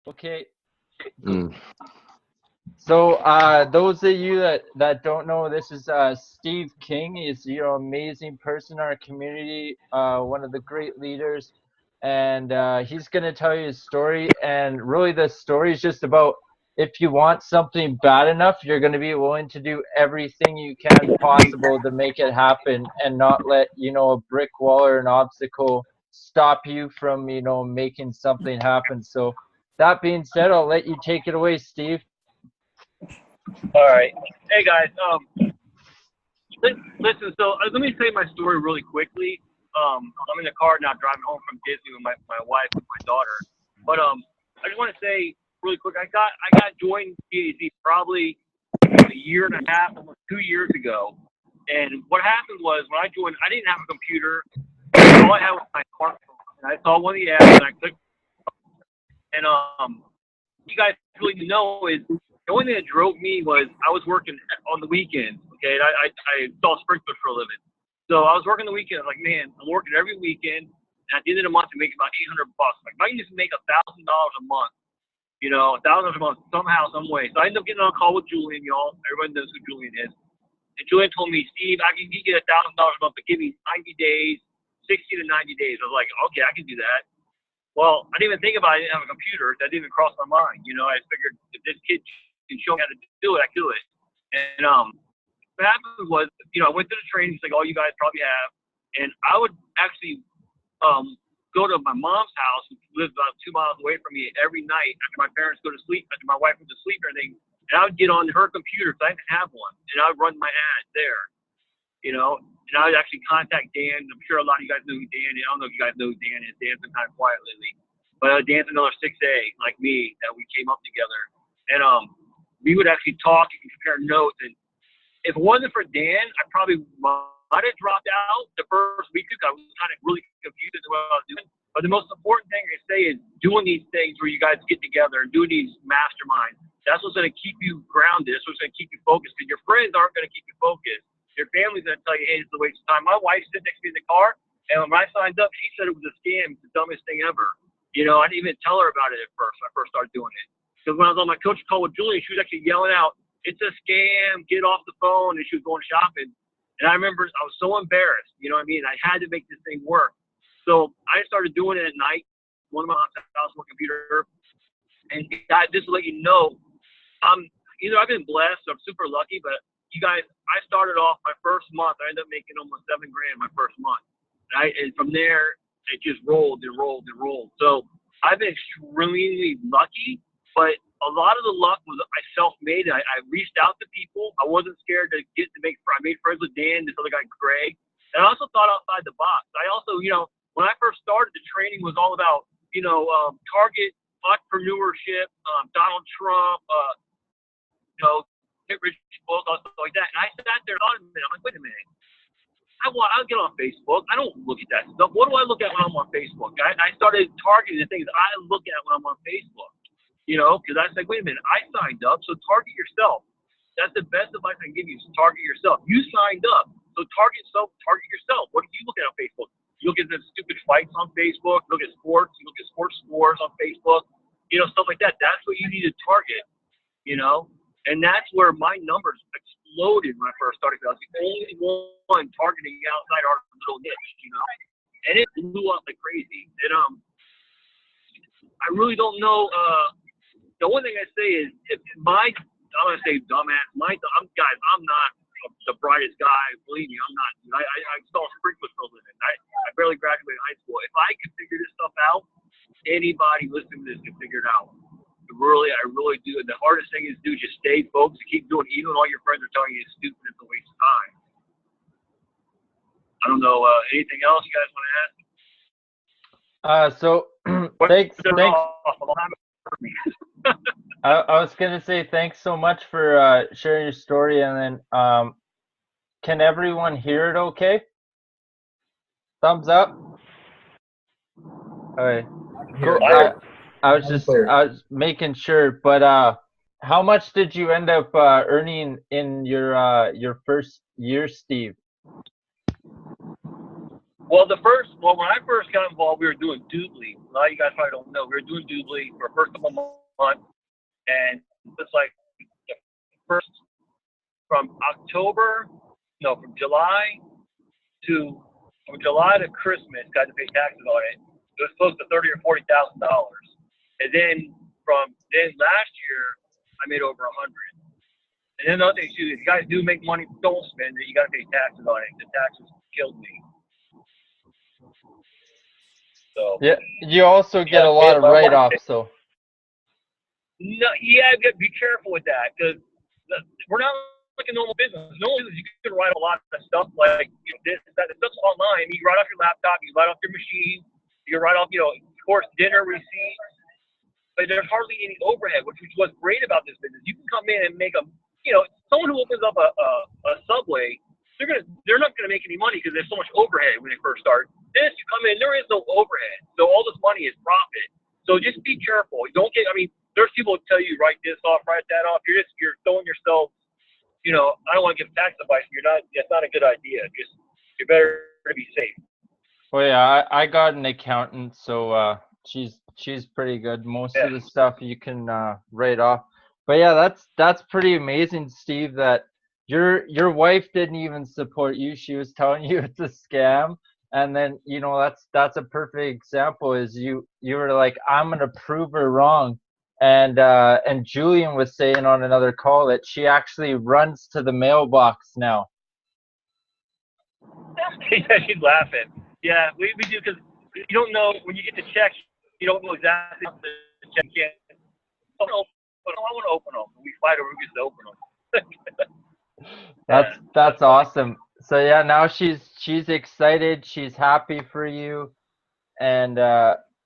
Okay. Mm. So those of you that don't know, this is Steve King. He's amazing person in our community, one of the great leaders, and he's gonna tell you his story. And really, the story is just about if you want something bad enough, you're gonna be willing to do everything you can possible to make it happen, and not let a brick wall or an obstacle stop you from making something happen. So that being said, I'll let you take it away, Steve. All right. Hey guys. Listen. So let me say my story really quickly. I'm in the car now driving home from Disney with my wife and my daughter. But I just want to say really quick. I got joined PAZ probably a year and a half, almost 2 years ago. And what happened was when I joined, I didn't have a computer. All I had was my smartphone. And I saw one of the ads and I clicked. And you guys really know is the only thing that drove me was I was working on the weekends, okay? And I install sprinklers for a living. So I was working the weekend. I was like, man, I'm working every weekend. And at the end of the month, I'm making about $800. Like, if I can just make $1,000 a month, $1,000 a month somehow, some way. So I ended up getting on a call with Julian, y'all. Everyone knows who Julian is. And Julian told me, Steve, I can get you $1,000 a month, but give me 90 days, 60 to 90 days. I was like, okay, I can do that. Well, I didn't even think about it. I didn't have a computer. That didn't even cross my mind. I figured if this kid can show me how to do it, I could do it. And what happened was, I went to the training, just like all you guys probably have, and I would actually go to my mom's house, who lives about 2 miles away from me, every night after my parents go to sleep, after my wife went to sleep and everything, and I would get on her computer because I didn't have one, and I would run my ads there, and I would actually contact Dan. I'm sure a lot of you guys know who Dan is. I don't know if you guys know who Dan is. Dan's been kind of quiet lately, but Dan's another 6A like me that we came up together, and we would actually talk and compare notes. And if it wasn't for Dan, I probably might have dropped out the first week because I was kind of really confused as to what I was doing. But the most important thing I say is doing these things where you guys get together and doing these masterminds. That's what's going to keep you grounded. That's what's going to keep you focused. Because your friends aren't going to keep you focused. Your family's going to tell you, hey, it's a waste of time. My wife sitting next to me in the car, and when I signed up, she said it was a scam. It's the dumbest thing ever. I didn't even tell her about it at first when I first started doing it. Because when I was on my coaching call with Julie, she was actually yelling out, it's a scam, get off the phone, and she was going shopping. And I remember I was so embarrassed, you know what I mean? I had to make this thing work. So I started doing it at night, one of my house on my computer. And just to let you know, I've been blessed, I'm super lucky, but you guys, I started off my first month, I ended up making almost $7,000 my first month. And from there, it just rolled and rolled and rolled. So I've been extremely lucky, but a lot of the luck was I self-made. I reached out to people. I wasn't scared to I made friends with Dan, this other guy, Greg. And I also thought outside the box. I also, when I first started, the training was all about, target entrepreneurship, Donald Trump, get rich book, stuff like that. And I sat there and thought a minute. I'm like, wait a minute. I'll get on Facebook. I don't look at that stuff. What do I look at when I'm on Facebook? I started targeting the things I look at when I'm on Facebook. Because I was like, wait a minute, I signed up, so target yourself. That's the best advice I can give you is target yourself. You signed up, so target yourself. What do you look at on Facebook? You look at the stupid fights on Facebook, look at sports, you look at sports scores on Facebook, stuff like that. That's what you need to target, and that's where my numbers exploded when I first started. I was the only one targeting outside our little niche, and it blew up like crazy. And I really don't know. The one thing I say is, I'm gonna say dumbass. I'm not the brightest guy. Believe me, I'm not. I install sprinklers for a living. I barely graduated high school. If I can figure this stuff out, anybody listening to this can figure it out. I really do. And the hardest thing is to do is just stay focused and keep doing it, even when all your friends are telling you it's stupid, it's a waste of time. I don't know. Anything else you guys want to ask? So thanks. I was gonna say thanks so much for sharing your story, and then can everyone hear it okay? Thumbs up. All right. Cool. I was making sure, but how much did you end up earning in your first year, Steve? Well, when I first got involved, we were doing Doobly. A lot of you guys probably don't know. We were doing Doobly for the first couple months. month, and it's like the first from October, no, from July to Christmas, got to pay taxes on it. It was close to $30,000 or $40,000, and then from then last year, I made over 100. And then another thing too, if you guys do make money, don't spend it. You got to pay taxes on it. The taxes killed me. So Yeah, you also get yeah, a lot of write-offs, so. no, yeah, be careful with that because we're not like a normal business. Normal business, you can write a lot of stuff like this, that. The stuff's online. You can write off your laptop, you can write off your machine, you can write off, of course, dinner receipts. But there's hardly any overhead, which is what's great about this business. You can come in and make someone who opens up a Subway, they're not gonna make any money because there's so much overhead when they first start. This, you come in, there is no overhead, so all this money is profit. So just be careful. Don't get. I mean, there's people who tell you write this off, write that off. You're throwing yourself. I don't want to give tax advice. That's not a good idea. You're better to be safe. Well, yeah, I got an accountant, so she's pretty good. Most of the stuff you can write off. But yeah, that's pretty amazing, Steve, that your wife didn't even support you. She was telling you it's a scam. And then, that's a perfect example is you were like, I'm gonna prove her wrong. And Julian was saying on another call that she actually runs to the mailbox now. Yeah, she's laughing. Yeah, we do because you don't know when you get the checks, you don't know exactly how the check is. I want to open them. We fight over who gets to open them. That's awesome. So yeah, now she's excited. She's happy for you, and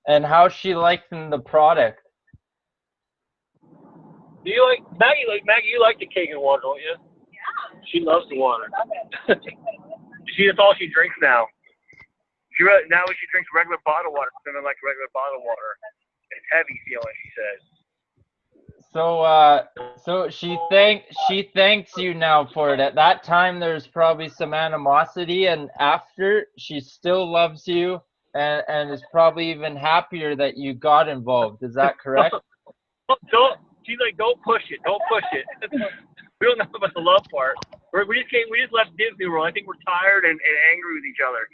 how's she liking the product? Do you like Maggie? Maggie, you like the cake and water, don't you? Yeah. She loves the water. That's all she drinks now. Now she drinks regular bottled water, something like regular bottled water. It's heavy feeling, she says. So she thanks you now for it. At that time, there's probably some animosity, and after, she still loves you, and is probably even happier that you got involved. Is that correct? She's like, don't push it. Don't push it. We don't know about the love part. We just left Disney World. I think we're tired and angry with each other.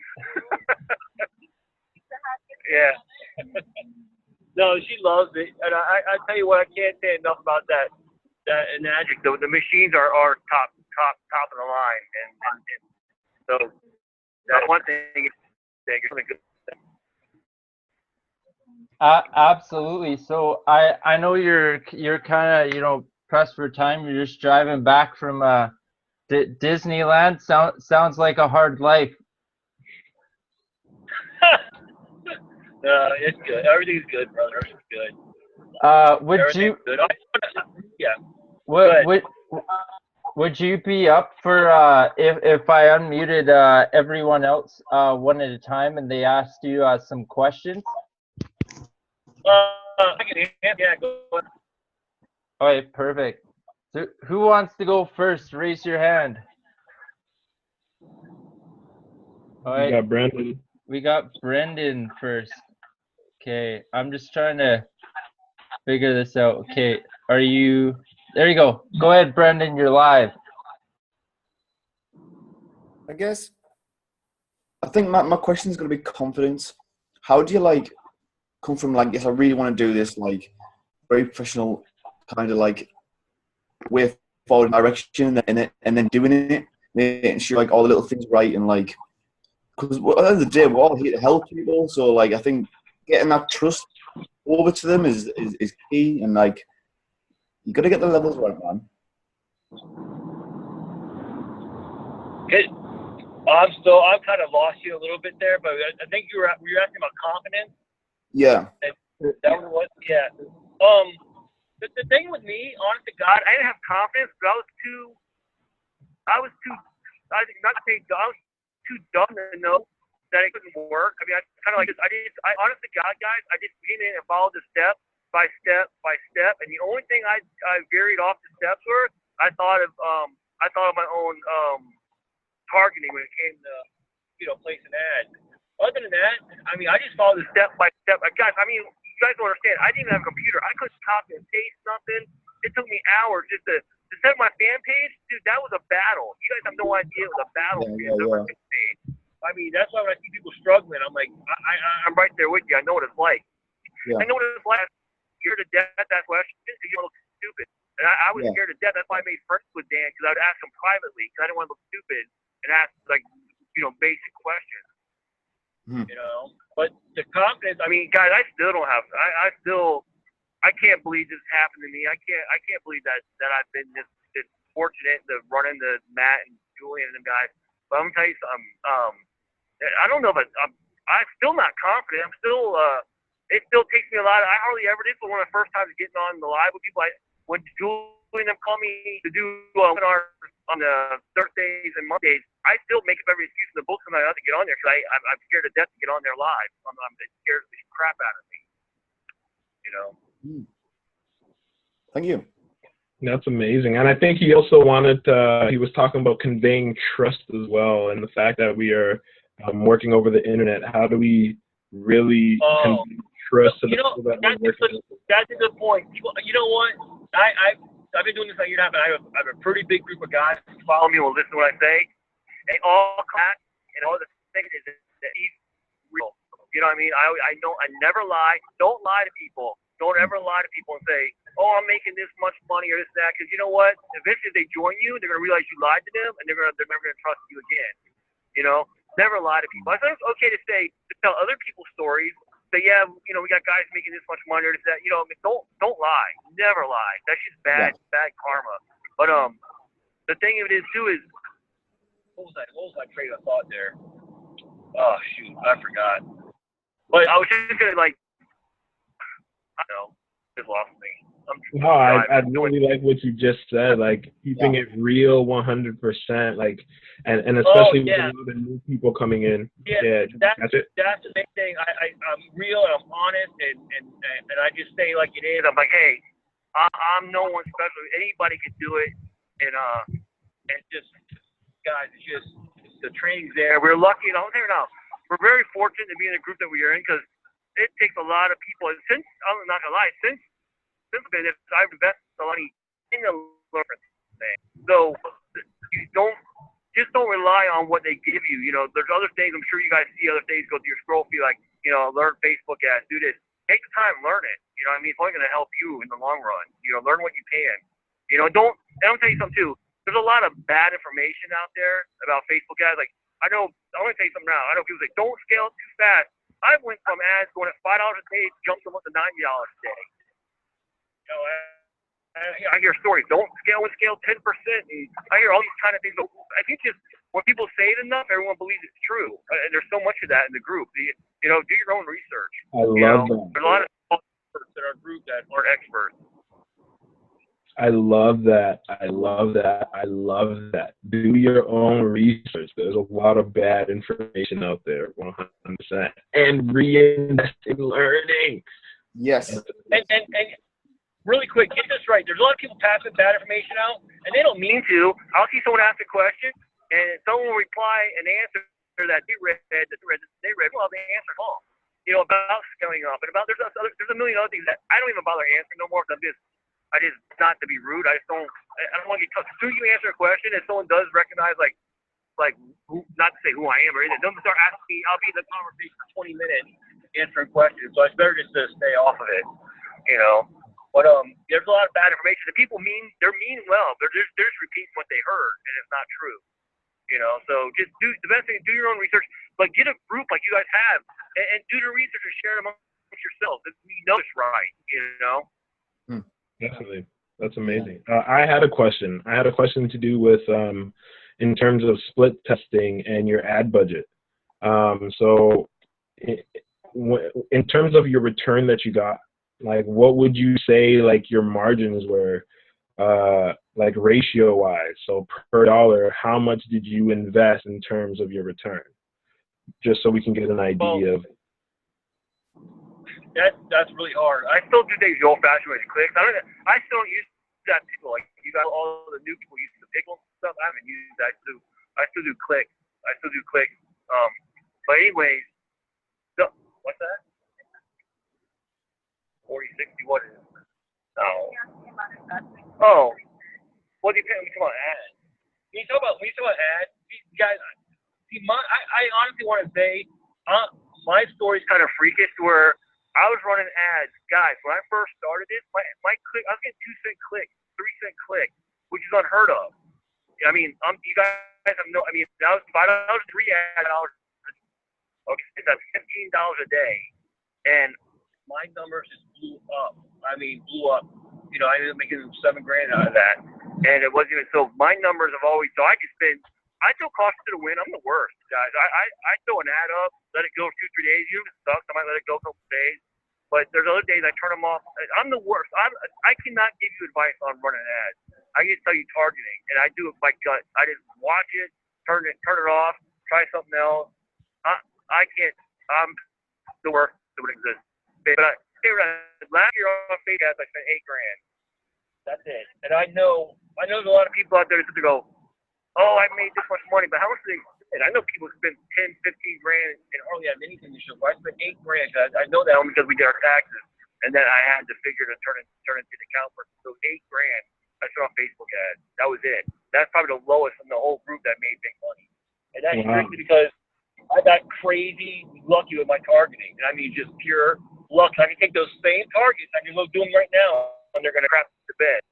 Yeah. No, she loves it, and I tell you what, I can't say enough about that magic. The machines are top of the line, and so that's one thing. It's really good. Absolutely. So I know you're kind of pressed for time. You're just driving back from Disneyland. Sounds like a hard life. It's good. Everything's good, brother. Everything's good. Would good. yeah. Would you be up for if I unmuted everyone else one at a time and they asked you some questions? I can answer. Yeah, go ahead. All right, perfect. So who wants to go first? Raise your hand. All right. We got Brandon. We got Brendan first. Okay, I'm just trying to figure this out. Okay, are you? There you go. Go ahead, Brendan. You're live. I guess. I think my question is going to be confidence. How do you come from yes, I really want to do this very professional kind of way forward direction in it, and then doing it, making sure all the little things right and because at the end of the day we're all here to help people. So I think getting that trust over to them is key, and you got to get the levels right, man. I'm kind of lost you a little bit there, but I think you were asking about confidence. Yeah. That was what? Yeah. The thing with me, honest to God, I didn't have confidence, but I was too dumb to know that it couldn't work. I mean, I kind of honest to God, guys, I just came in and followed the step by step by step, and the only thing I varied off the steps were I thought of my own targeting when it came to placing ads. Other than that, I mean, I just followed the step by step. Guys, I mean, You guys don't understand. I didn't even have a computer. I couldn't copy and paste nothing. It took me hours just to set my fan page. Dude, that was a battle. You guys have no idea it was a battle for your fan page. I mean, that's why when I see people struggling, I'm like, I'm right there with you. I know what it's like. Yeah. I know what it's like. Scared to death that question because you look stupid. And I was scared to death. That's why I made friends with Dan, because I would ask him privately because I didn't want to look stupid and ask, like, basic questions. But the confidence, I mean, guys, I still don't have, I can't believe this happened to me. I can't believe that I've been this fortunate to run into Matt and Julian and them guys. But I'm gonna tell you something. I don't know if I'm still not confident. I'm still, it still takes me a lot. I hardly ever did. For one of the first times getting on the live with people, when Julian and them call me to do webinars on the Thursdays and Mondays, I still make up every excuse in the book for not to get on there because I'm scared to death to get on there live. I'm scared the crap out of me. Thank you. That's amazing. And I think he also wanted, he was talking about conveying trust as well, and the fact that we are working over the internet. How do we really convey trust to the people that we're working with? That's a good point. You know what? I've been doing this a year and a half, and I have a pretty big group of guys who follow me and will listen to what I say. They all come back, and all the thing is that he's real. You know what I mean? I know I never lie. Don't lie to people. Don't ever lie to people and say, oh, I'm making this much money or this and that. Because you know what? Eventually, if they join you, they're going to realize you lied to them, and they're never going to trust you again. Never lie to people. I think it's okay to tell other people's stories. Say, yeah, we got guys making this much money or this, that. Don't lie. Never lie. That's just bad karma. But the thing of it is too is, what was my train of thought there? Oh shoot, I forgot. But I was just gonna I don't know, just lost me. No, I really like what you just said, like keeping it real 100%, like, and especially with a lot of new people coming in. That's the big thing. I'm real and I'm honest, and I just say like it is. I'm like, hey, I'm no one special. Anybody could do it, and just guys, it's just the training's there. We're lucky, we're very fortunate to be in the group that we are in, because it takes a lot of people. And since I'm not gonna lie, since I've invested a lot in the learning thing. So you don't rely on what they give you. There's other things. I'm sure you guys see other things go through your scroll feed, like learn Facebook ads, do this. Take the time, learn it. You know what I mean? It's only going to help you in the long run. Learn what you can. And I'll tell you something too. There's a lot of bad information out there about Facebook ads. Like I want to tell you something now. I know people say don't scale too fast. I went from ads going at $5 a day, jumped them up to $90 a day. I hear stories. Don't scale 10%. And I hear all these kind of things. But I think just when people say it enough, everyone believes it's true. And there's so much of that in the group. Do your own research. I love that. There's a lot of experts in our group that are experts. I love that. I love that. I love that. Do your own research. There's a lot of bad information out there, 100%. And reinvest in learning. Yes. And really quick, get this right. There's a lot of people passing bad information out, and they don't mean to. I'll see someone ask a question, and someone will reply an answer that they read. Well, they answered wrong. About scaling up, and there's a million other things that I don't even bother answering no more, because I just not to be rude. I don't want to get touched. As soon as you answer a question, if someone does recognize like who, not to say who I am or anything, don't start asking me. I'll be in the conversation for 20 minutes answering questions. So it's better just to stay off of it. But there's a lot of bad information. The people they're mean well. They're just repeating what they heard, and it's not true. So just do the best thing. Do your own research. But get a group like you guys have, and do the research and share it amongst yourselves. You know it's right. Definitely. That's amazing. I had a question. To do with in terms of split testing and your ad budget. So in terms of your return that you got, like what would you say like your margins were, like ratio wise? So per dollar, how much did you invest in terms of your return? Just so we can get an idea of. That's really hard. I still do things the old-fashioned way, clicks. I still don't use that. People like you got all the new people use the pickle stuff. I haven't used that. I still do clicks. But anyways, what's that? 60. What is it? Oh. Oh. What depends? We talk about ads. When you talk about ads, these guys. See, I honestly want to say, my story's kind of freakish. Where I was running ads, guys. When I first started it, my click, I was getting 2-cent click, 3-cent click, which is unheard of. I mean, you guys have no. I mean, that was $5 3 ad hours. Okay, that's $15 a day, and my numbers just blew up. I mean, blew up. You know, I ended up making $7 grand out of that, and it wasn't even so. My numbers have always. So I just been. I throw caution to the wind. I'm the worst, guys. I throw an ad up, let it go 2-3 days. You know, it sucks. I might let it go a couple days, but there's other days I turn them off. I'm the worst. I cannot give you advice on running ads. I can just tell you targeting, and I do it by gut. I just watch it, turn it off, try something else. I can't. I'm the worst that would exist. But last year on Facebook, I spent $8 grand. That's it. And I know there's a lot of people out there that go, "Oh, I made this much money," but how much do they spend? I know people spend 10, 15 grand and hardly have anything to show. But I spent $8 grand. I know that only because we did our taxes, and then I had to figure to turn into an account for. So $8 grand. I saw Facebook ads. That was it. That's probably the lowest in the whole group that made big money. And that's strictly because I got crazy lucky with my targeting. And I mean, just pure luck. I can take those same targets. I can go do them right now, and they're going to crap to bed.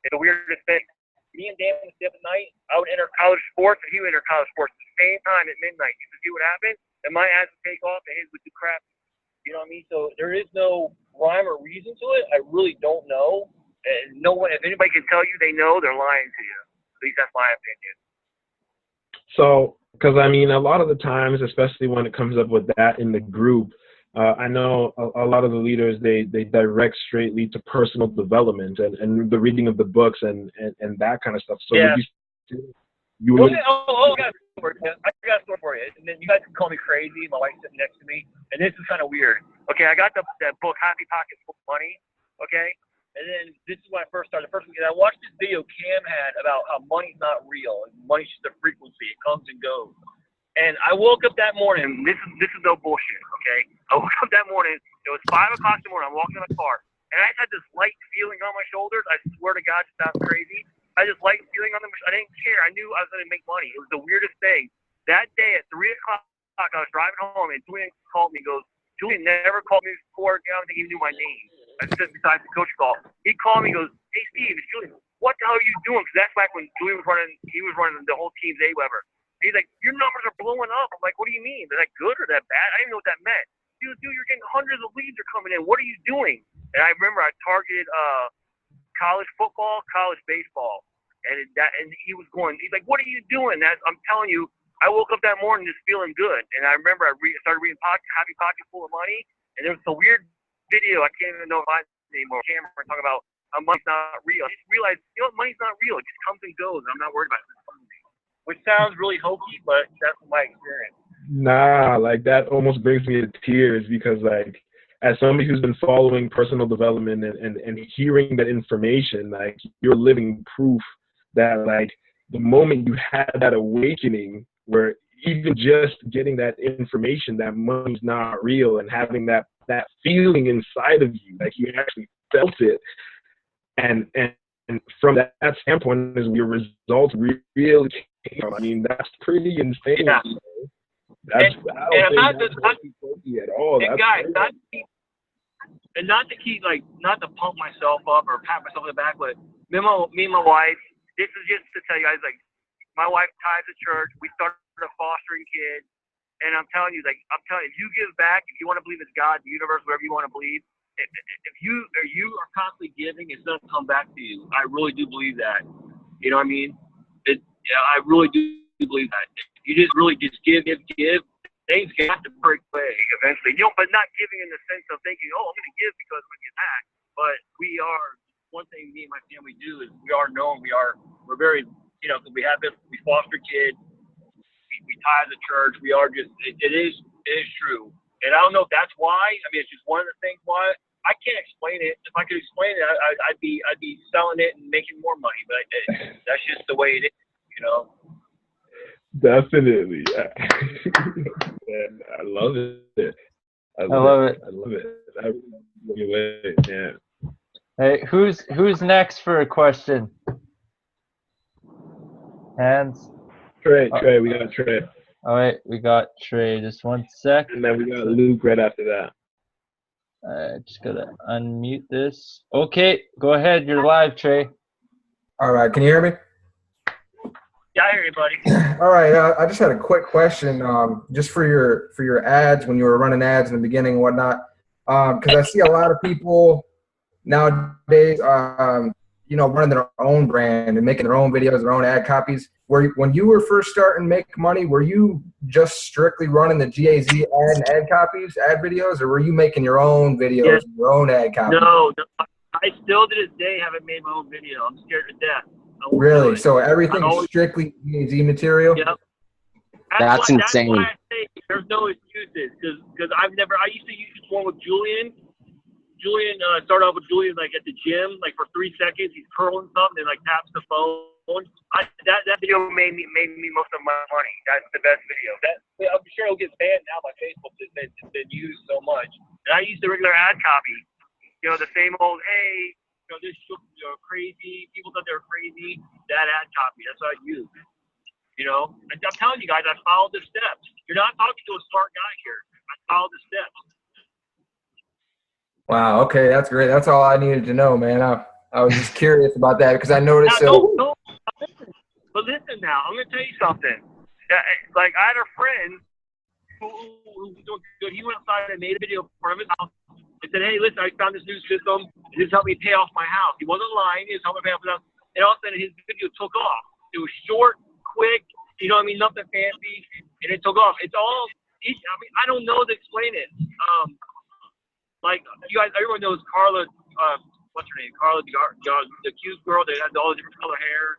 It's the weirdest thing. Me and Dan would stay up at night. I would enter college sports, and he would enter college sports at the same time at midnight just to see what happened. And my ads would take off, and his would do crap. You know what I mean? So there is no rhyme or reason to it. I really don't know. And no one, if anybody can tell you they know, they're lying to you. At least that's my opinion. So, because I mean, a lot of the times, especially when it comes up with that in the group, I know a lot of the leaders, they direct straightly to personal development and the reading of the books and that kind of stuff. So yeah. you would. I got a story for you. And then you guys can call me crazy. My wife's sitting next to me. And this is kind of weird. Okay, I got that book, Happy Pockets Full of Money. Okay? And then this is when I first started. First weekend, I watched this video Cam had about how money's not real. And money's just a frequency. It comes and goes. And I woke up that morning. This is no bullshit, okay? I woke up that morning. It was 5 o'clock in the morning. I'm walking in the car. And I had this light feeling on my shoulders. I swear to God, it sounds crazy. I had this light feeling on them. I didn't care. I knew I was going to make money. It was the weirdest thing. That day at 3 o'clock, I was driving home, and Julian called me. He goes, Julian never called me before. I don't think he knew my name. I sit beside the coach call. He called me. He goes, "Hey, Steve, it's Julian. What the hell are you doing?" Because that's back when Julian was running. He was running the whole team's AWeber. He's like, "Your numbers are blowing up." I'm like, "What do you mean? They're that good or that bad?" I didn't know what that meant. Dude, you're getting hundreds of leads are coming in. What are you doing? And I remember I targeted college football, college baseball, and he was going. He's like, "What are you doing?" I'm telling you, I woke up that morning just feeling good. And I remember I started reading Happy Pocket Full of Money, and there was a weird video. I can't even know if I anymore. Cameron talking about how money's not real. I just realized, money's not real. It just comes and goes. I'm not worried about it. Which sounds really hokey, but that's my experience. Nah, like that almost brings me to tears because, like, as somebody who's been following personal development and hearing that information, like, you're living proof that, like, the moment you had that awakening where even just getting that information that money's not real and having that feeling inside of you, like you actually felt it, and from that standpoint is your results really came. I mean, that's pretty insane. Yeah. That's and not at all. And guys, not to pump myself up or pat myself in the back, but me and my wife, this is just to tell you guys, like, my wife ties the church. We started a fostering kids. And I'm telling you, if you give back, if you want to believe it's God, the universe, whatever you want to believe, if you are constantly giving, it's going to come back to you. I really do believe that. You know what I mean? I really do believe that. If you just really just give, things got to break away eventually. But not giving in the sense of thinking, I'm going to give because I'm going to get back. But we are, one thing me and my family do is we are known. We're very, we have this, we foster kids. We tie the church. We are just. It is true, and I don't know if that's why. I mean, it's just one of the things why. I can't explain it. If I could explain it, I'd be selling it and making more money. But that's just the way it is, Definitely, and I love it. I I love it. I love it. That really blew me away. Yeah. Hey, who's next for a question? Hands. Trey, we got Trey. All right, we got Trey. Just one sec. And then we got Luke right after that. Just gotta unmute this. Okay, go ahead. You're live, Trey. All right, can you hear me? Yeah, I hear you, buddy. All right, I just had a quick question, just for your ads when you were running ads in the beginning and whatnot, because I see a lot of people nowadays, running their own brand and making their own videos, their own ad copies. When you were first starting to make money, were you just strictly running the GAZ ad copies, ad videos, or were you making your own videos, your own ad copies? No, I still to this day haven't made my own video. I'm scared to death. Really? So everything's strictly GAZ material? Yep. That's insane. That's why I say there's no excuses, because I used to use one with Julian. Julian started off with Julian like at the gym, like for 3 seconds, he's curling something and like taps the phone. That video made me most of my money. That's the best video. I'm sure it'll get banned now by Facebook. It's been used so much. And I used the regular ad copy. The same old, hey, this crazy. People thought they were crazy. That ad copy. That's what I use. I'm telling you guys, I followed the steps. You're not talking to a smart guy here. I followed the steps. Wow. Okay, that's great. That's all I needed to know, man. I was just curious about that because I noticed. Now, but listen now, I'm gonna tell you something. Like I had a friend who was doing good. He went outside and made a video for his house and said, "Hey, listen, I found this new system. This helped me pay off my house." He wasn't lying. He was helping me pay off my house. And all of a sudden, his video took off. It was short, quick. Nothing fancy, and it took off. It's all. I don't know to explain it. Like you guys, everyone knows Carla. What's her name? Carla, the cute girl that has all the different color hair.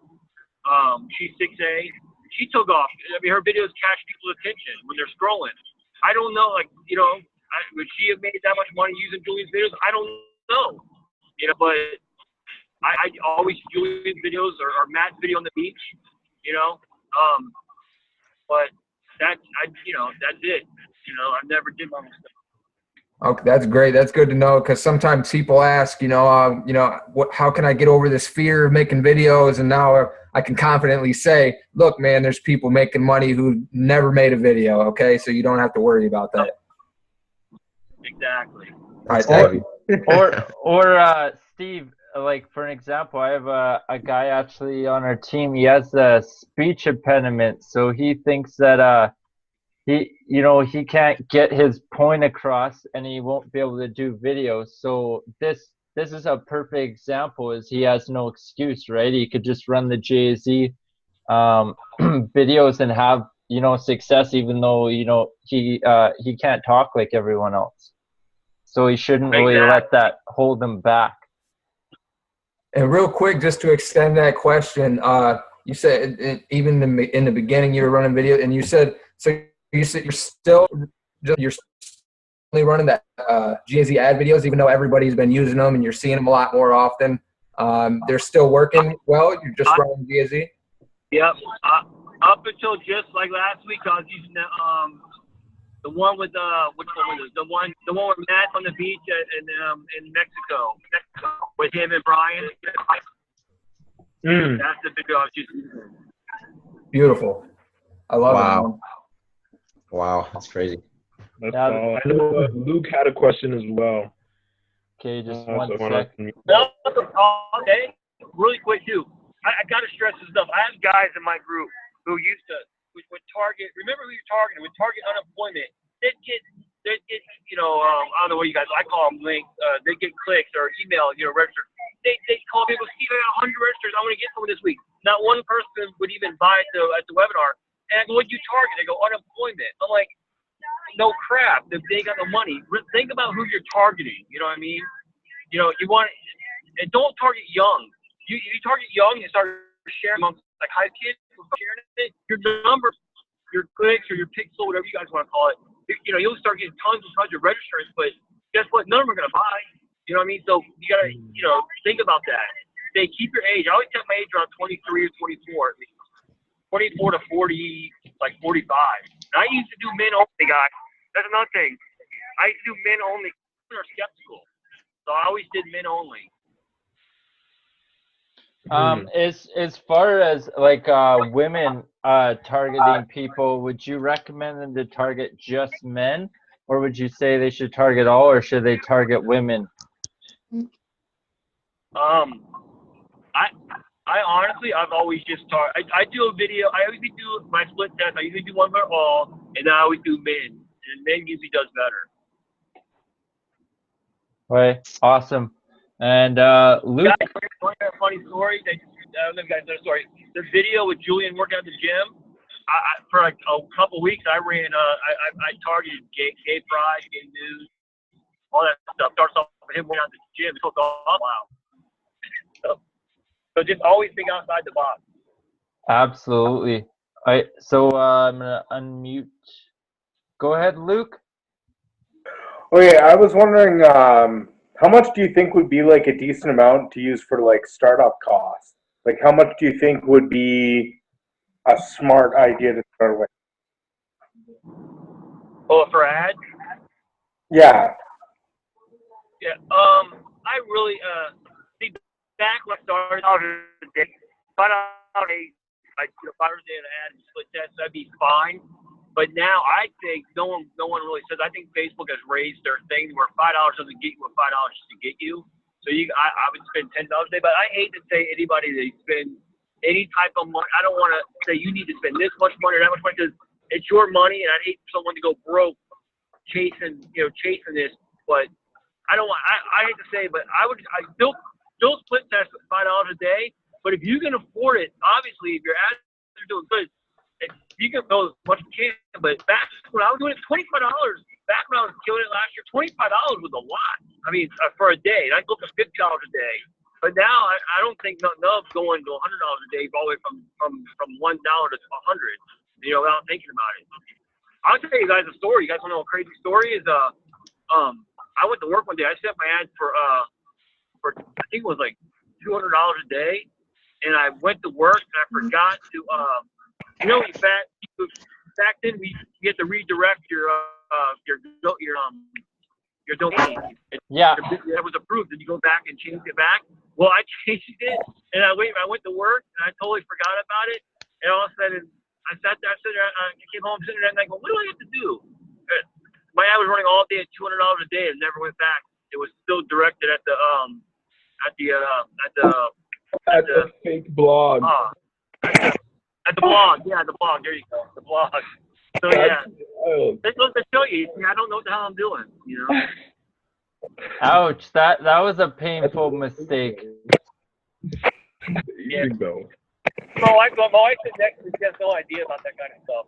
She's 6'8". She took off. Her videos catch people's attention when they're scrolling. I don't know, would she have made that much money using Julian's videos? I don't know. But I always Julian's videos or Matt's video on the beach. But that's it. I never did my own stuff. Okay, that's great. That's good to know because sometimes people ask, how can I get over this fear of making videos? And now I can confidently say, look, man, there's people making money who never made a video. Okay, so you don't have to worry about that. Exactly. All right, or Steve, like for an example, I have a guy actually on our team. He has a speech impediment, so he thinks that he can't get his point across and he won't be able to do videos. So this is a perfect example, is he has no excuse, right? He could just run the JZ videos and have success, even though he can't talk like everyone else. So he shouldn't really let that hold him back. And real quick, just to extend that question, you said even in the beginning you were running video, and you said you're only running the GAZ ad videos, even though everybody's been using them and you're seeing them a lot more often. They're still working well. You're just running GAZ. Yep. Up until just like last week, I was using the one with which one was it? The one with Matt on the beach in Mexico with him and Brian. That's the video I was using. Beautiful. I love it. Wow, that's crazy. That's all. I know Luke had a question as well. Okay, just one second. Okay, really quick too. I got to stress this stuff. I have guys in my group who used to would target. Remember who you're targeting? Would target unemployment. They'd get I don't know what you guys. I call them links. They get clicks or email. Register. They call people. Steve, I got 100 registers. I want to get someone this week. Not one person would even buy at the webinar. And I go, what do you target? They go, unemployment. I'm like, no crap. They got no money. Think about who you're targeting. You know what I mean? You want, and don't target young. You target young and start sharing amongst like high kids. Sharing it, your numbers, your clicks or your pixel, whatever you guys want to call it. You'll start getting tons and tons of registrants, but guess what? None of them are gonna buy. You know what I mean? So you gotta, think about that. They keep your age. I always kept my age around 23 or 24 at least. 24 to 40, like 45. And I used to do men only, guys. That's another thing. I used to do men only. Women are skeptical, so I always did men only. As far as like women targeting people, would you recommend them to target just men, or would you say they should target all, or should they target women? I honestly, I've always just I do a video. I always do my split test. I usually do one for all, and I always do men, and men usually does better. Right. Awesome. And Luke. Guys, funny story. I don't know if you guys know the story. The video with Julian working at the gym. For like a couple weeks, I ran. I targeted gay pride, gay news, all that stuff. Starts off with him working at the gym. It took off. Wow. So just always think outside the box. Absolutely. So I'm gonna unmute. Go ahead, Luke. Okay, I was wondering, how much do you think would be like a decent amount to use for like startup costs? Like, how much do you think would be a smart idea to start with? Oh, for ads? Yeah. Yeah. I really see back when I started $5 a day, $5 a day, like $5 a day an ad and split test, that'd be fine. But now I think no one really says. I think Facebook has raised their thing where $5 doesn't get you what $5 just to get you. So I would spend $10 a day, but I hate to say anybody that spend any type of money. I don't want to say you need to spend this much money or that much money because it's your money, and I'd hate for someone to go broke chasing this. But I don't want. I hate to say, but I still split test at $5 a day. But if you can afford it, obviously, if your ads are doing good. You can go as much as you can, but back when I was doing it, $25. Back when I was killing it last year, $25 was a lot. I mean, for a day. And I go for $50 a day. But now I don't think nothing of going to $100 a day all the way from $1 to $100. Without thinking about it. I'll tell you guys a story. You guys want to know a crazy story? Is I went to work one day. I set my ad for I think it was like $200 a day, and I went to work and I forgot to back then we get to redirect your domain. Yeah. That was approved, and you go back and change it back. Well, I changed it, and I went to work, and I totally forgot about it. And all of a sudden, I sat there, I came home sitting there, and I go, what do I have to do? My ad was running all day at $200 a day, and never went back. It was still directed at the fake blog. At the blog, yeah, the blog. There you go, the blog. So yeah, they supposed to show you. I don't know what the hell I'm doing. Ouch! That was a painful mistake. Yeah. Go. My wife sits next to me. She has no idea about that kind of stuff.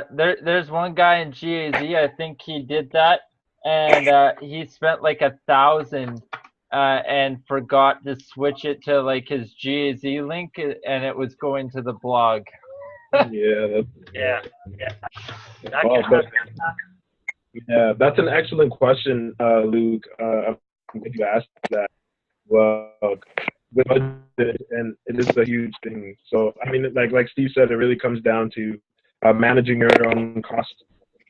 What? There's one guy in GAZ. I think he did that, and he spent like 1,000. And forgot to switch it to like his GAZ link, and it was going to the blog. Yeah. Yeah, that's an excellent question, Luke. I'm glad you asked that. Well, with budget, and it is a huge thing. So I mean, like Steve said, it really comes down to managing your own costs,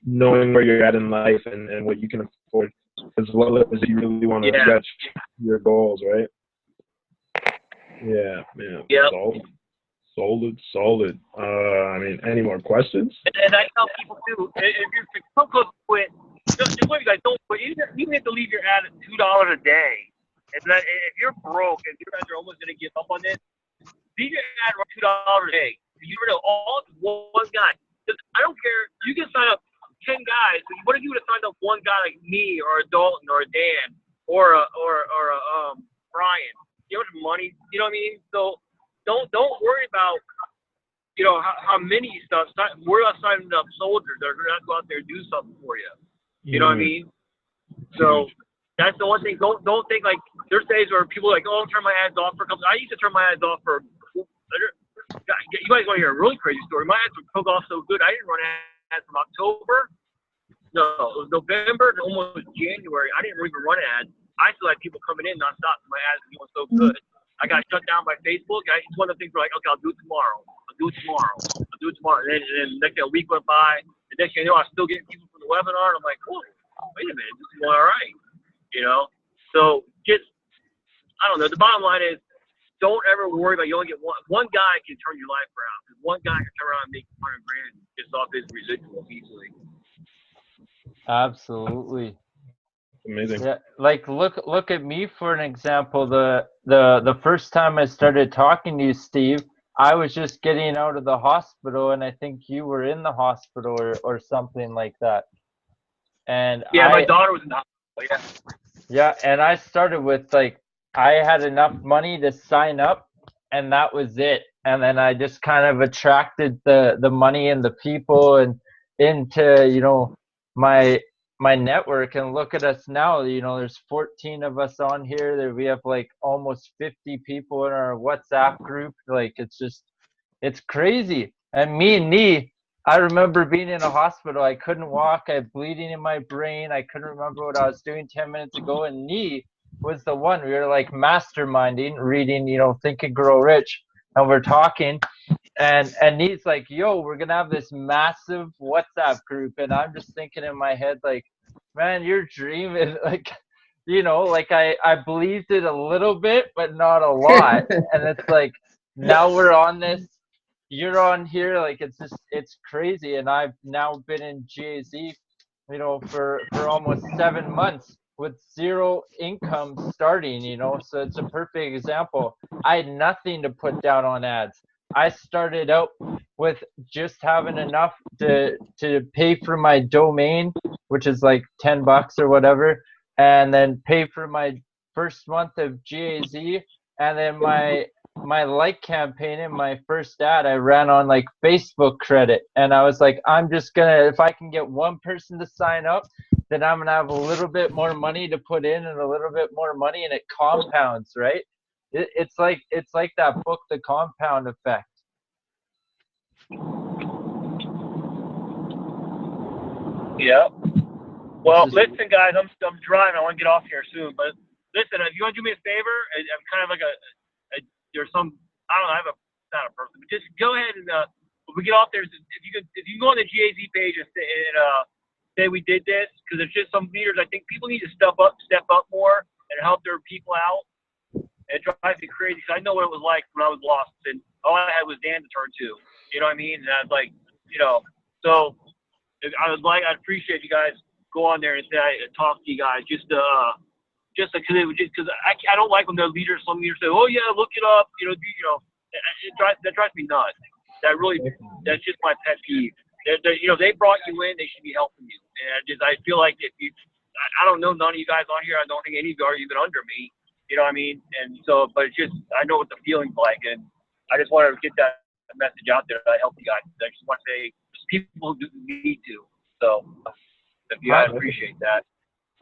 knowing where you're at in life, and what you can afford, as well as you really want to stretch your goals, right? Yeah. Yep. Solid. I mean, any more questions? And I tell people too, if you're so close to quit, just what you guys don't quit. You have to leave your ad at $2 a day. If you're broke and you guys are almost going to give up on this, leave your ad at $2 a day. You rid of all one guy. I don't care. You can sign up 10 guys. What if you would have signed up one guy like me or a Dalton or a Dan or a Brian? You know how much money? You know what I mean? So don't worry about how many stuff. We're not signing up soldiers that are going to go out there and do something for you. You know what I mean? So that's the one thing. Don't think like there's days where people are like, oh, I'll turn my ads off for a couple. I used to turn my ads off for. You guys want to hear a really crazy story? My ads took off so good. I didn't run ads from October. No, it was November to almost January. I didn't even run ads. I still had people coming in nonstop. My ads were doing so good. I got shut down by Facebook. It's one of the things where like, okay, I'll do it tomorrow. I'll do it tomorrow. I'll do it tomorrow. And then next a week went by. The next thing you know, I'm still getting people from the webinar. And I'm like, oh, wait a minute, this is going all right. So just, I don't know. The bottom line is, don't ever worry about you only get one guy can turn your life around. One guy can turn around and make 100 grand just off his residual easily. Absolutely. Amazing. Yeah, like look at me for an example. The first time I started talking to you, Steve, I was just getting out of the hospital, and I think you were in the hospital or something like that. And yeah, my daughter was in the hospital. Yeah, and I started with like I had enough money to sign up, and that was it. And then I just kind of attracted the money and the people and into my network. And look at us now. There's 14 of us on here. We have like almost 50 people in our WhatsApp group. Like it's crazy. And me and Nee, I remember being in a hospital. I couldn't walk. I had bleeding in my brain. I couldn't remember what I was doing 10 minutes ago. And Nee was the one. We were like masterminding, reading, Think and Grow Rich. And we're talking. And Nee's like, yo, we're going to have this massive WhatsApp group. And I'm just thinking in my head, like, man, you're dreaming. Like, like I believed it a little bit, but not a lot. And it's like, now we're on this. You're on here. Like, it's crazy. And I've now been in GAZ, for almost 7 months with zero income starting, so it's a perfect example. I had nothing to put down on ads. I started out with just having enough to pay for my domain, which is like $10 or whatever, and then pay for my first month of GAZ, and then my like campaign in my first ad I ran on like Facebook credit, and I was like, I'm just gonna, if I can get one person to sign up, then I'm gonna have a little bit more money to put in and a little bit more money, and it compounds, right? It's like that book, The Compound Effect. Yeah. Well, listen, guys, I'm driving. I want to get off here soon, but listen, if you want to do me a favor, I'm kind of like there's some, I don't know, not a person, but just go ahead and when we get off there, if you can go on the GAZ page and say we did this, because it's just some leaders. I think people need to step up more and help their people out. It drives me crazy because I know what it was like when I was lost, and all I had was Dan to turn to. You know what I mean? And I was like, so I'd appreciate you guys go on there and talk to you guys just because I don't like when some leaders say, oh yeah, look it up, that drives me nuts. That's just my pet peeve. They brought you in, they should be helping you. And I feel like I don't know none of you guys on here. I don't think any of you are even under me. You know what I mean? And so, but it's just, I know what the feeling's like, and I just wanted to get that message out there that I help you guys. I just want to say, people who need to. So, if you guys appreciate that.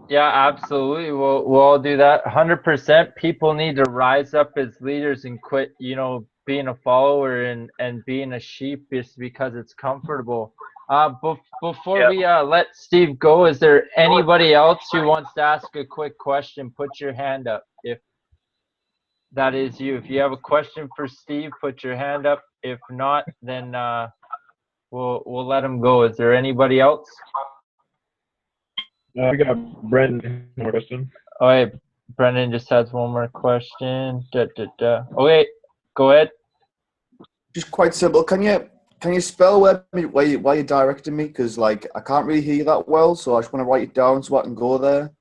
Yeah, absolutely. We'll all do that. 100%. People need to rise up as leaders and quit, being a follower and being a sheep just because it's comfortable. Before we let Steve go, is there anybody else who wants to ask a quick question? Put your hand up if that is you. If you have a question for Steve, put your hand up. If not, then we'll let him go. Is there anybody else? We got Brendan. More question. Oh, wait, Brendan just has one more question. Okay, go ahead. Just quite simple. Can you spell why you directed me? Because like I can't really hear you that well, so I just want to write it down so I can go there.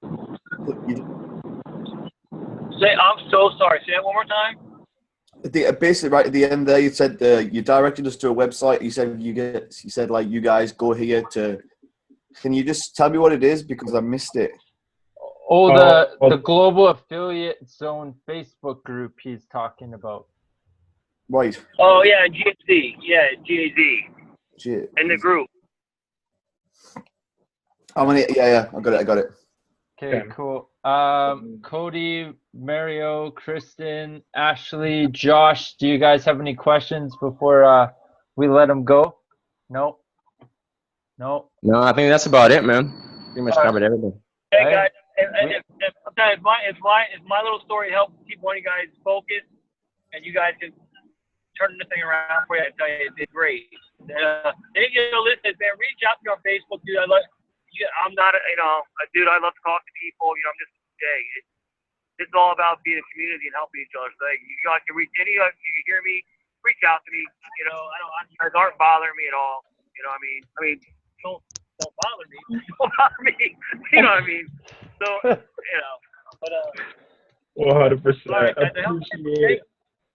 I'm so sorry. Say that one more time. Basically, right at the end there, you said you directed us to a website. You said like you guys go here to. Can you just tell me what it is, because I missed it? Oh, the Global Affiliate Zone Facebook group he's talking about. Right. Oh yeah, GAZ. Yeah, GAZ. In the group. How many? Yeah, I got it. Okay, cool. Cody, Mario, Kristen, Ashley, Josh, do you guys have any questions before we let them go? No, I think that's about it, man. Pretty much covered everything. Hey guys, and tell you, if my little story helps keep one of you guys focused, and you guys can turn the thing around for you, I tell you, it's great. If you listen, man, reach out to me on Facebook, dude. I'm not, a dude. I love to talk to people. I'm just, hey, it's all about being a community and helping each other. So you guys can reach any of you hear me, reach out to me. You guys aren't bothering me at all. I mean, don't bother me. Don't bother me. You know what I mean? So, but 100%. all right, Appreciate it.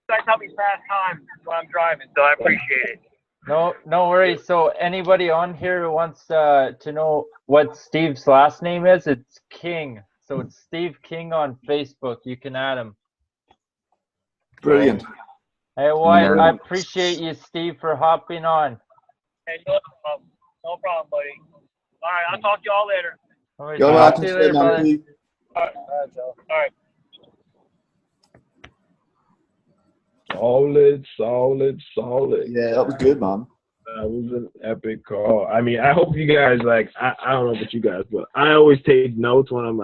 you guys help me pass time while I'm driving, so I appreciate it. No worries. So anybody on here who wants to know what Steve's last name is, it's King. So it's Steve King on Facebook. You can add him. Brilliant. Hey, well, I appreciate you, Steve, for hopping on. Hey, no problem, buddy. All right, I'll talk to you all later. All right, Yo, talk man, to you later, brother. All right, Joe. All right. Solid. Yeah, that was good, man. That was an epic call. I mean, I hope you guys I don't know about you guys, but I always take notes when I'm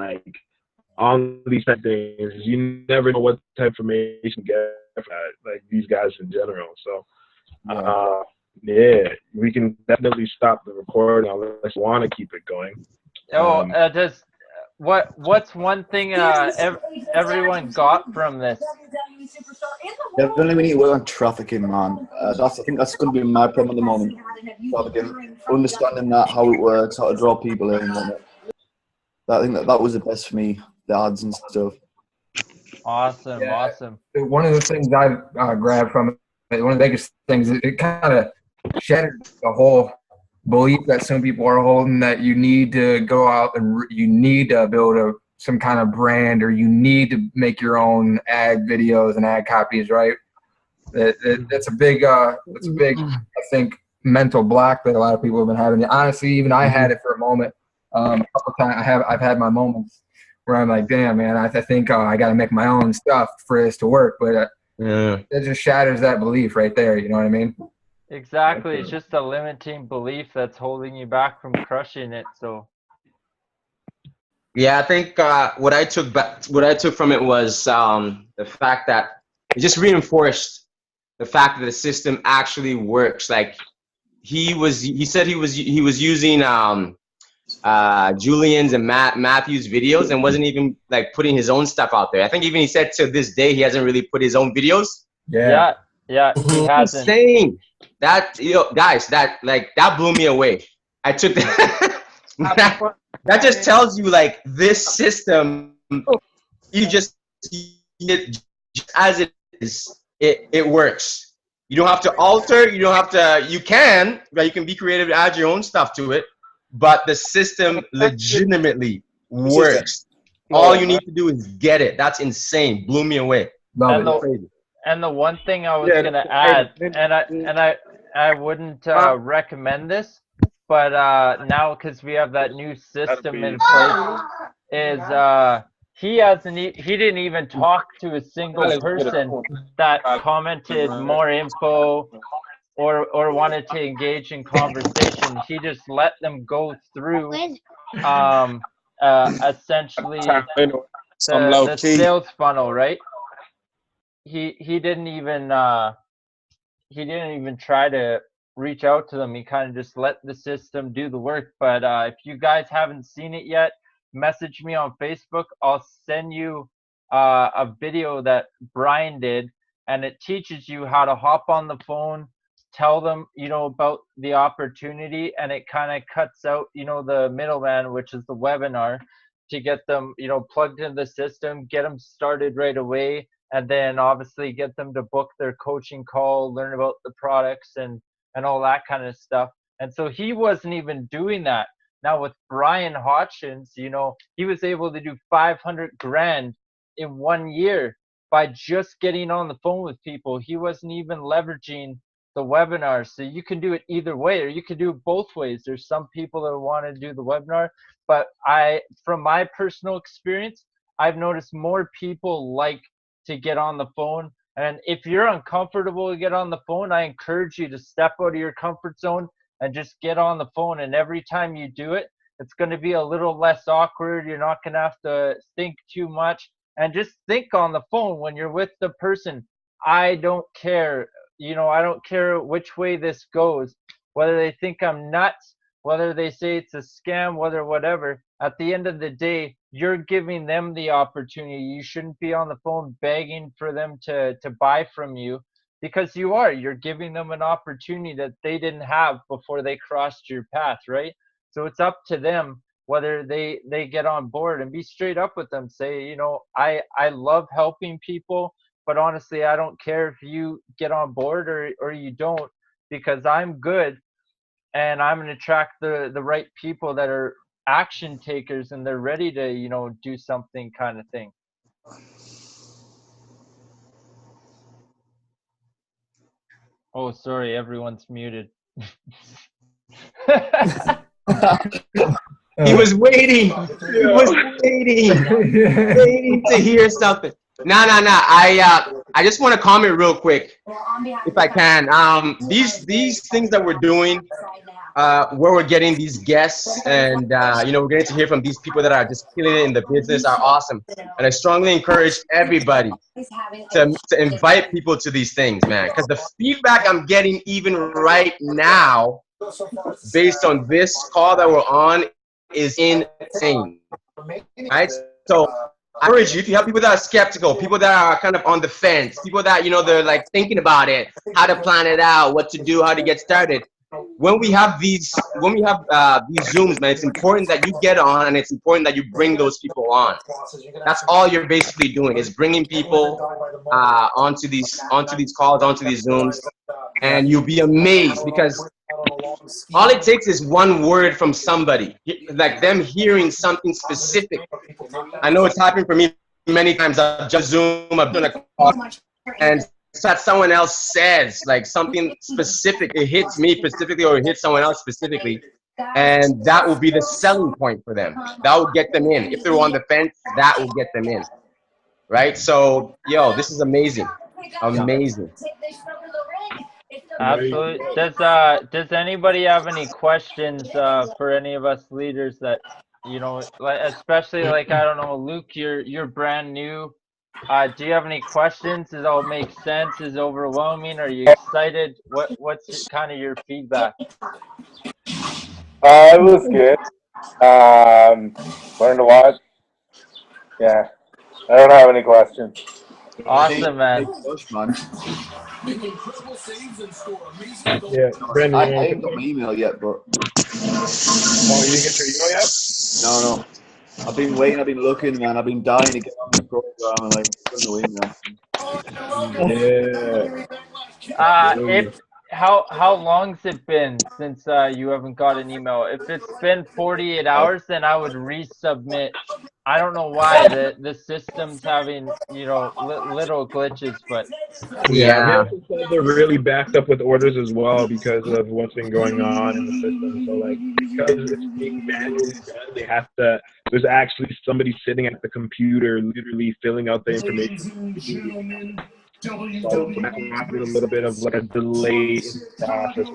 on these type of things. You never know what type of information you get from these guys in general. So, we can definitely stop the recording unless you want to keep it going. What's one thing everyone got from this? Definitely, we need to work on trafficking, man. I think that's going to be my problem at the moment. Trafficking, understanding how it works, how to draw people in. I think that was the best for me, the ads and stuff. Awesome. One of the things I've grabbed from it, one of the biggest things, it kind of shattered the whole belief that some people are holding that you need to go out and you need to build some kind of brand, or you need to make your own ad videos and ad copies, right? That's a big, I think, mental block that a lot of people have been having. Honestly, even I had it for a moment. A couple times I've had my moments where I'm like, damn, man, I think I got to make my own stuff for this to work. But it just shatters that belief right there. You know what I mean? Exactly. It's just a limiting belief that's holding you back from crushing it. So. Yeah, I think what I took from it was the fact that it just reinforced the fact that the system actually works. Like he said he was using Julian's and Matthew's videos and wasn't even putting his own stuff out there. I think even he said to this day he hasn't really put his own videos. Yeah, he hasn't. Insane. That guys, that blew me away. I took that. That just tells you this system, you just as it is, it works. You don't have to alter. You don't have to. You can, right? You can be creative, add your own stuff to it, but the system legitimately works. All you need to do is get it. That's insane. Blew me away. And the one thing I was gonna add, and I wouldn't recommend this, but now because we have that new system in place, is he didn't even talk to a single person that commented more info or wanted to engage in conversation. He just let them go through essentially the sales funnel, right? He didn't even try to reach out to them. He kind of just let the system do the work. But if you guys haven't seen it yet, message me on Facebook. I'll send you a video that Brian did, and it teaches you how to hop on the phone, tell them about the opportunity, and it kind of cuts out the middleman, which is the webinar, to get them plugged into the system, get them started right away, and then obviously get them to book their coaching call, learn about the products and all that kind of stuff. And so he wasn't even doing that. Now with Brian Hodgins, he was able to do 500 grand in 1 year by just getting on the phone with people. He wasn't even leveraging the webinar. So you can do it either way, or you can do it both ways. There's some people that want to do the webinar, but from my personal experience, I've noticed more people like to get on the phone. And if you're uncomfortable to get on the phone, I encourage you to step out of your comfort zone and just get on the phone. And every time you do it, It's going to be a little less awkward. You're not going to have to think too much. And just think on the phone when you're with the person. I don't care. I don't care which way this goes, whether they think I'm nuts, whether they say it's a scam, whether whatever. At the end of the day, you're giving them the opportunity. You shouldn't be on the phone begging for them to buy from you, because you're giving them an opportunity that they didn't have before they crossed your path, right? So it's up to them whether they get on board, and be straight up with them. Say, I love helping people, but honestly, I don't care if you get on board or you don't, because I'm good, and I'm going to attract the right people that are action takers, and they're ready to do something, kind of thing. Oh, sorry, everyone's muted. He was waiting. He was waiting to hear something. No. I just want to comment real quick, if I can. These things that we're doing, where we're getting these guests, and we're getting to hear from these people that are just killing it in the business, are awesome. And I strongly encourage everybody to invite people to these things, man, because the feedback I'm getting even right now, based on this call that we're on, is insane, right? So I encourage you, if you have people that are skeptical, people that are kind of on the fence, people that, they're like thinking about it, how to plan it out, what to do, how to get started. When we have these Zooms, man, it's important that you get on, and it's important that you bring those people on. That's all you're basically doing, is bringing people onto these calls, onto these Zooms, and you'll be amazed, because all it takes is one word from somebody, like them hearing something specific. I know it's happened for me many times. I've just Zoom, I've done a call, and that someone else says like something specific, it hits me specifically, or it hits someone else specifically, and that will be the selling point for them. That will get them in. If they're on the fence, that will get them in, right? So, this is amazing. Absolutely. Does anybody have any questions for any of us leaders that, especially like, I don't know, Luke, you're brand new. Do you have any questions? Does it all make sense? Is it overwhelming? Are you excited? What's kind of your feedback? It was good. Learned a lot. Yeah. I don't have any questions. Awesome, man. Yeah, Brandon, I haven't got my email yet, bro. Oh, you didn't get your email yet? No. I've been waiting. I've been looking, man. I've been dying to get on the program and If how long's it been since you haven't got an email? If it's been 48 hours, then I would resubmit. I don't know why the system's having little glitches, but yeah, they're really backed up with orders as well because of what's been going on in the system. So like, because it's being manually done, they have to. There's actually somebody sitting at the computer, literally filling out the information. So that's a little bit of like a delay in the process.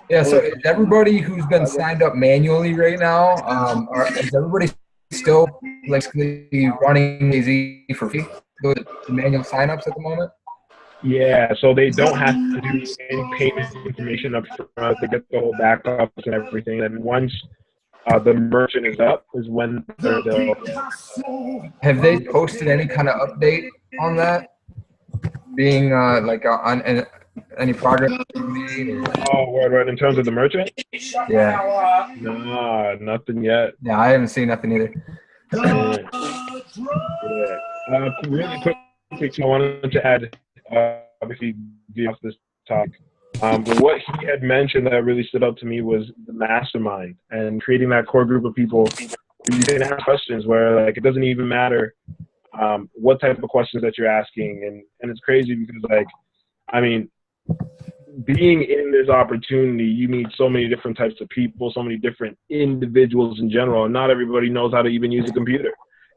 Yeah, so everybody who's been signed up manually right now, is everybody still basically running AZ for free? The manual signups at the moment? Yeah, so they don't have to do any payment information up front. They get the whole backup and everything. And once the merchant is up, is when they'll. Have they posted any kind of update on that? Being like on any progress made? Oh, right. In terms of the merchant? Yeah. No, nothing yet. Yeah, I haven't seen nothing either. Really quick, I wanted to add, obviously, off this topic. What he had mentioned that really stood out to me was the mastermind and creating that core group of people where you can ask questions where like it doesn't even matter what type of questions that you're asking, and it's crazy because like, I mean, being in this opportunity, you meet so many different types of people, so many different individuals in general, and not everybody knows how to even use a computer,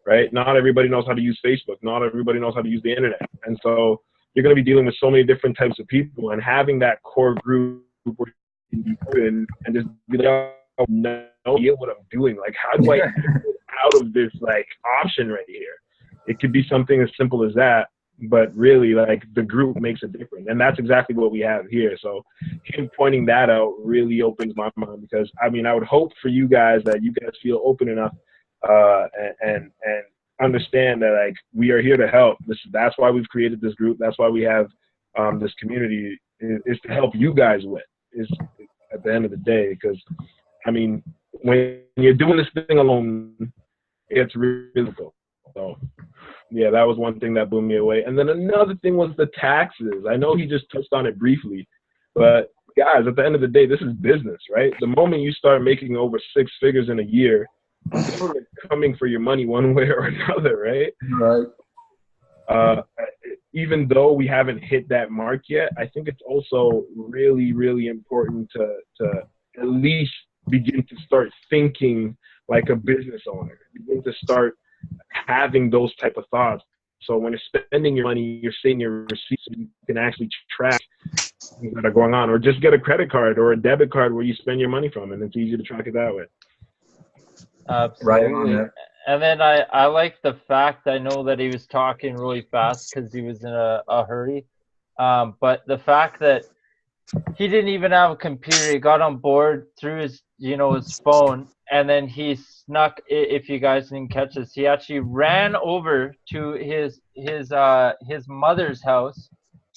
right? Not everybody knows how to use Facebook. Not everybody knows how to use the internet, and so you're going to be dealing with so many different types of people, and having that core group where you can be open and just be like, oh, no, no idea what I'm doing. Like, how do I get out of this like option right here? It could be something as simple as that, but really, like, the group makes a difference, and that's exactly what we have here. So him pointing that out really opens my mind, because I mean, I would hope for you guys that you guys feel open enough and understand that, like, we are here to help. That's why we've created this group. That's why we have this community, is to help you guys with. Is at the end of the day, because I mean, when you're doing this thing alone, it's really difficult. So yeah, that was one thing that blew me away. And then another thing was the taxes. I know he just touched on it briefly, but guys, at the end of the day, this is business, right? The moment you start making over 6 figures in a year, the government's coming for your money one way or another, right? Right. Even though we haven't hit that mark yet, I think it's also really, really important to at least begin to start thinking like a business owner, begin to start having those type of thoughts. So when you're spending your money, you're seeing your receipts, so you can actually track things that are going on, or just get a credit card or a debit card where you spend your money from, and it's easy to track it that way. Absolutely. Right. And then I like the fact, I know that he was talking really fast because he was in a hurry. But the fact that he didn't even have a computer, he got on board through his, his phone, and then he snuck, if you guys didn't catch this, he actually ran over to his mother's house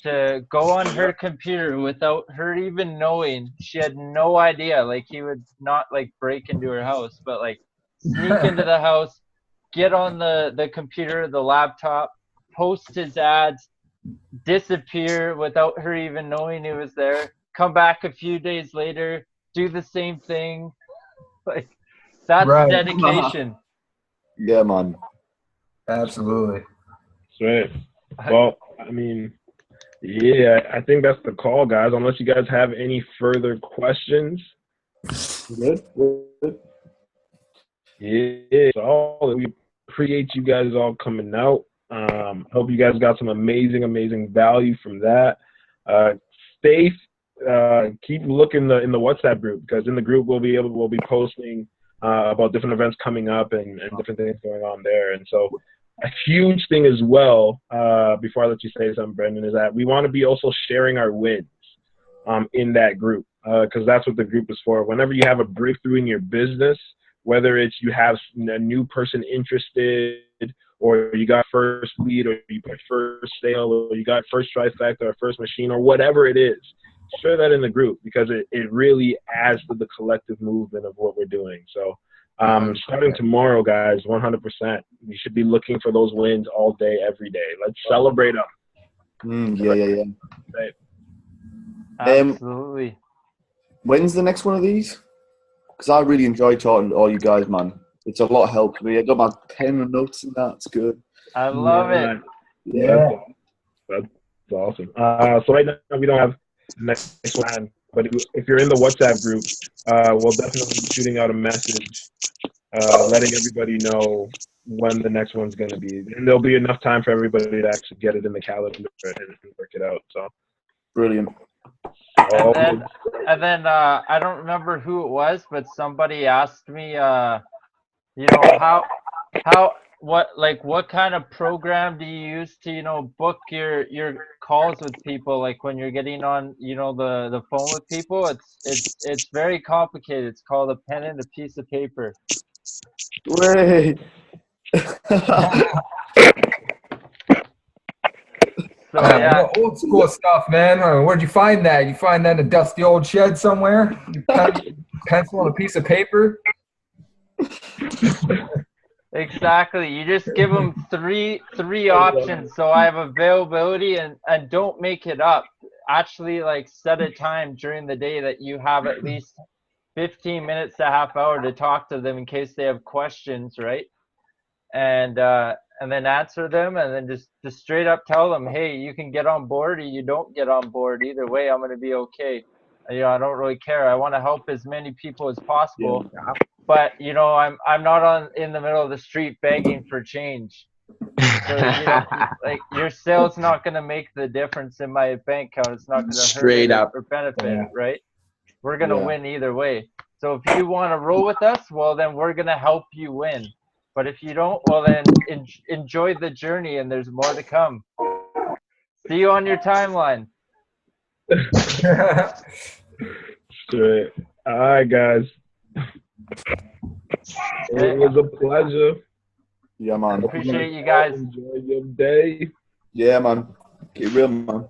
to go on her computer without her even knowing. She had no idea. Like, he would not like break into her house, but like sneak into the house, get on the computer, the laptop, post his ads, disappear without her even knowing he was there, come back a few days later, do the same thing. Like, that's Right. dedication. Yeah, man. Absolutely. Right. Well, I mean, yeah, I think that's the call, guys. Unless you guys have any further questions. Good. Good. Yeah, so we appreciate you guys all coming out. Hope you guys got some amazing value from that. Stay, keep looking in the WhatsApp group, because in the group we'll be posting about different events coming up and different things going on there. And so a huge thing as well, before I let you say something, Brendan, is that we want to be also sharing our wins in that group, because that's what the group is for. Whenever you have a breakthrough in your business, whether it's you have a new person interested, or you got first lead, or you got first sale, or you got first trifecta, or first machine, or whatever it is, share that in the group, because it really adds to the collective movement of what we're doing. So starting tomorrow, guys, 100%, you should be looking for those wins all day, every day. Let's celebrate them. Yeah. Right. Absolutely. When's the next one of these? Because I really enjoy talking to all you guys, man. It's a lot of help to me. I got my pen and notes and that. It's good. I love it. Yeah. That's awesome. So right now we don't have the next one, but if you're in the WhatsApp group, we'll definitely be shooting out a message, letting everybody know when the next one's going to be. And there'll be enough time for everybody to actually get it in the calendar and work it out. So Brilliant. And then I don't remember who it was, but somebody asked me, what kind of program do you use to, book your calls with people, like when you're getting on, the phone with people? It's very complicated. It's called a pen and a piece of paper. Wait. So yeah, Old school stuff, man. Where'd you find that? You find that in a dusty old shed somewhere? You pencil on a piece of paper? exactly. You just give them three options. So I have availability, and don't make it up. Actually, like, set a time during the day that you have at least 15 minutes to half hour to talk to them in case they have questions, right? And then answer them, and then just straight up tell them, hey, you can get on board or you don't get on board. Either way, I'm going to be okay. I don't really care. I want to help as many people as possible. Yeah. But I'm not in the middle of the street begging for change. So like, your sale's not going to make the difference in my bank account. It's not going to hurt or benefit, right? We're going to win either way. So if you want to roll with us, well, then we're going to help you win. But if you don't, well, then enjoy the journey, and there's more to come. See you on your timeline. Straight. All right, guys. It was a pleasure. Yeah, man. Appreciate you guys. Enjoy your day. Yeah, man. Keep it real, man.